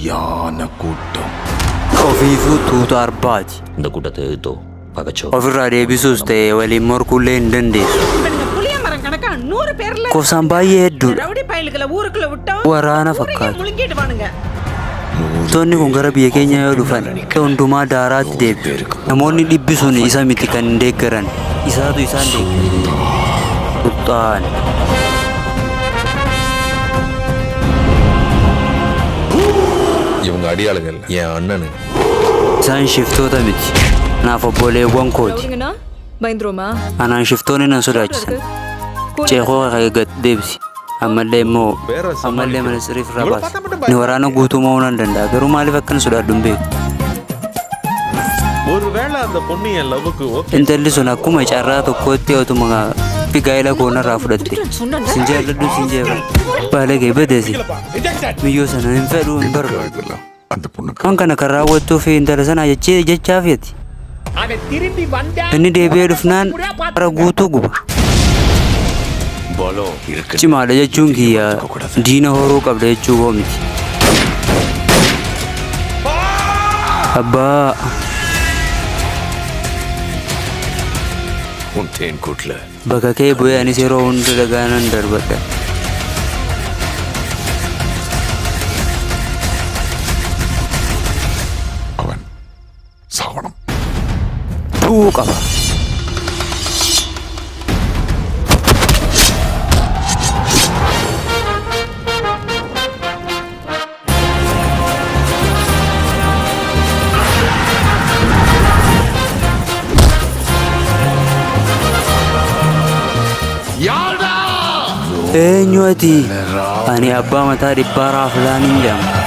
Yana Kutam. Ofiifu tuuta arbaati. Inda kudhateeto pagacho. Ofirraa deebisuus ta'e waliin morkullee hin dandeessu. Kosaan baay'ee hedduudha. Waraana fakkaatu. Toonni kun gara biyya keenya yoo dhufan hundumaa daaraatti deebi'u. Namoonni dhibbi sun isa miti kan hin deeggaran. Isaatu isaan deeggara. Sultan. Yung aadiyaalgal yaa annani. Isaan shiftoota miti. Naaf obboleewwan kooti. Anaan shiftoonni nan sodaachisan. Ceekoo eeggat deebisi. Ammallee immoo ammallee mana siriif rabaas. Ni waraana guutuu mo'uu nan danda'a. Garuu maaliif akkan sodaadhu hin beeku. Intalli sun akkuma carraa tokkootti otuma gaa'ela koonarraa fudhatte. Sin jaalladhu sin jeefa. Baalagee badeesi. Biyyoo sana hin fedhu hin barbaadu. Waan kana kan raawwattuuf intala sana jechaafeeti. Inni deebi'ee dhufnaan bara guutuu guba. Cimaadha jechuun kiyya diina horoo qabda jechuu koo miti. Abbaa. Bakka kee bu'ee anis yeroo hunda dhagaanan darbadha. Tuu qaba. Eenyu ati? Ani abbaa mataa dhibbaa raaflaan hin jedhamu.